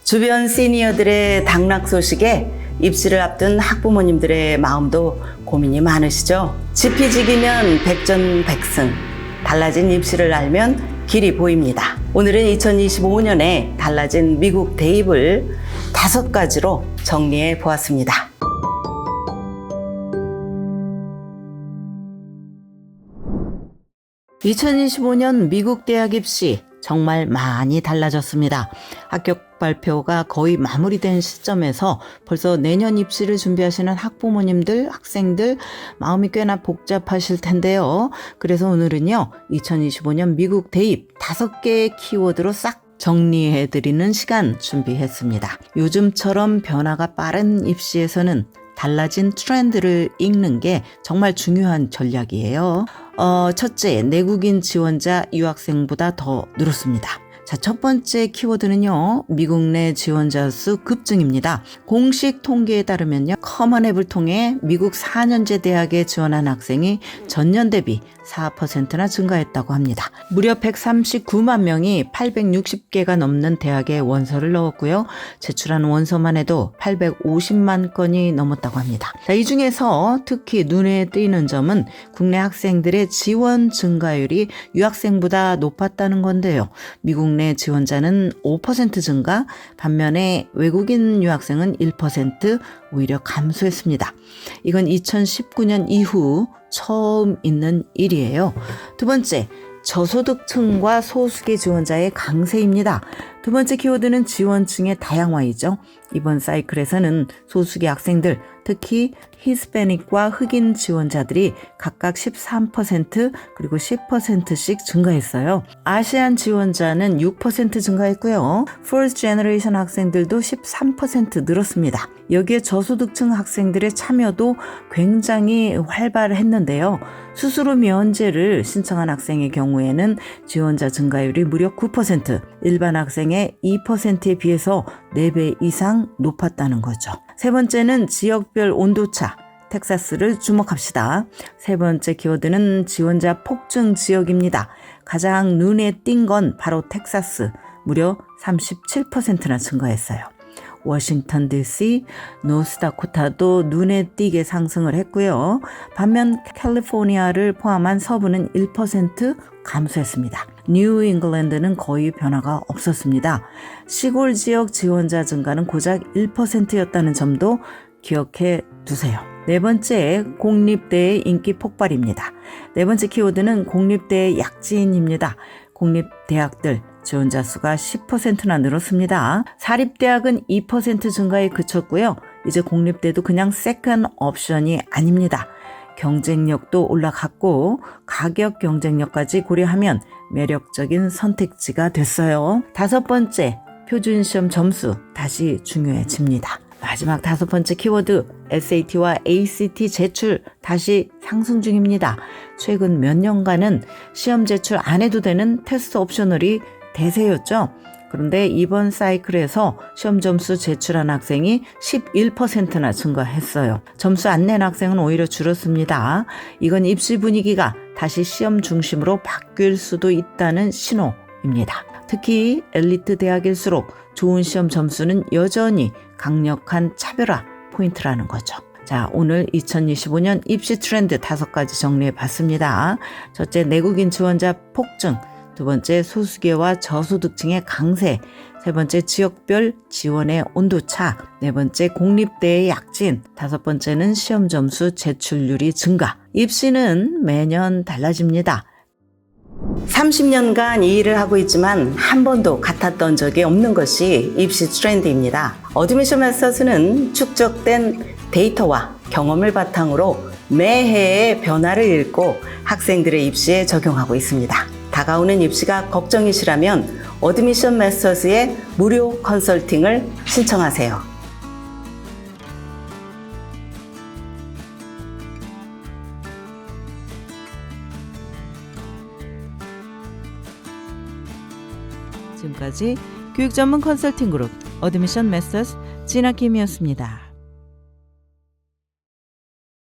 주변 시니어들의 당락 소식에 입시를 앞둔 학부모님들의 마음도 고민이 많으시죠? 지피지기면 백전백승, 달라진 입시를 알면 길이 보입니다. 오늘은 2025년에 달라진 미국 대입을 5가지로 정리해 보았습니다. (2025년) 미국 대학 입시 정말 많이 달라졌습니다. 합격 발표가 거의 마무리된 시점에서 벌써 내년 입시를 준비하시는 학부모님들, 학생들 마음이 꽤나 복잡하실 텐데요. 그래서 오늘은요, 2025년 미국 대입 5개의 키워드로 싹 정리해드리는 시간 준비했습니다. 요즘처럼 변화가 빠른 입시에서는 달라진 트렌드를 읽는 게 정말 중요한 전략이에요. 첫째, 내국인 지원자 유학생보다 더 늘었습니다. 자, 첫 번째 키워드는요, 미국 내 지원자 수 급증입니다. 공식 통계에 따르면요, 커먼앱을 통해 미국 4년제 대학에 지원한 학생이 전년 대비 4%나 증가했다고 합니다. 무려 139만 명이 860개가 넘는 대학에 원서를 넣었고요. 제출한 원서만 해도 850만 건이 넘었다고 합니다. 자, 이 중에서 특히 눈에 띄는 점은 국내 학생들의 지원 증가율이 유학생보다 높았다는 건데요. 미국 내 지원자는 5% 증가, 반면에 외국인 유학생은 1% 오히려 감소했습니다. 이건 2019년 이후 처음 있는 일이에요. 두 번째, 저소득층과 소수계 지원자의 강세입니다. 두 번째 키워드는 지원층의 다양화이죠. 이번 사이클에서는 소수계 학생들, 특히 히스패닉과 흑인 지원자들이 각각 13% 그리고 10%씩 증가했어요. 아시안 지원자는 6% 증가했고요. First Generation 학생들도 13% 늘었습니다. 여기에 저소득층 학생들의 참여도 굉장히 활발했는데요. 수수료 면제를 신청한 학생의 경우에는 지원자 증가율이 무려 9%, 일반 학생의 2%에 비해서 4배 이상 높았다는 거죠. 세 번째는 지역별 온도차, 텍사스를 주목합시다. 세 번째 키워드는 지원자 폭증 지역입니다. 가장 눈에 띈 건 바로 텍사스, 무려 37%나 증가했어요. 워싱턴 DC, 노스다코타도 눈에 띄게 상승을 했고요. 반면 캘리포니아를 포함한 서부는 1% 감소했습니다. 뉴 잉글랜드는 거의 변화가 없었습니다. 시골 지역 지원자 증가는 고작 1%였다는 점도 기억해 두세요. 네 번째, 공립대의 인기 폭발입니다. 네 번째 키워드는 공립대의 약진입니다. 공립대학들 지원자 수가 10%나 늘었습니다. 사립대학은 2% 증가에 그쳤고요. 이제 공립대도 그냥 세컨 옵션이 아닙니다. 경쟁력도 올라갔고 가격 경쟁력까지 고려하면 매력적인 선택지가 됐어요. 다섯 번째, 표준시험 점수 다시 중요해집니다. 마지막 5번째 키워드, SAT와 ACT 제출 다시 상승 중입니다. 최근 몇 년간은 시험 제출 안 해도 되는 테스트 옵셔널이 대세였죠. 그런데 이번 사이클에서 시험 점수 제출한 학생이 11%나 증가했어요. 점수 안 낸 학생은 오히려 줄었습니다. 이건 입시 분위기가 다시 시험 중심으로 바뀔 수도 있다는 신호입니다. 특히 엘리트 대학일수록 좋은 시험 점수는 여전히 강력한 차별화 포인트라는 거죠. 자, 오늘 2025년 입시 트렌드 5가지 정리해 봤습니다. 첫째, 내국인 지원자 폭증. 두 번째, 소수계와 저소득층의 강세. 세 번째, 지역별 지원의 온도차. 네 번째, 공립대의 약진. 5번째는 시험 점수 제출률이 증가. 입시는 매년 달라집니다. 30년간 이 일을 하고 있지만 한 번도 같았던 적이 없는 것이 입시 트렌드입니다. 어드미션 메서스는 축적된 데이터와 경험을 바탕으로 매해의 변화를 읽고 학생들의 입시에 적용하고 있습니다. 다가오는 입시가 걱정이시라면 어드미션 메서스의 무료 컨설팅을 신청하세요. 지금까지 교육 전문 컨설팅 그룹 어드미션 메서스 진아킴이었습니다.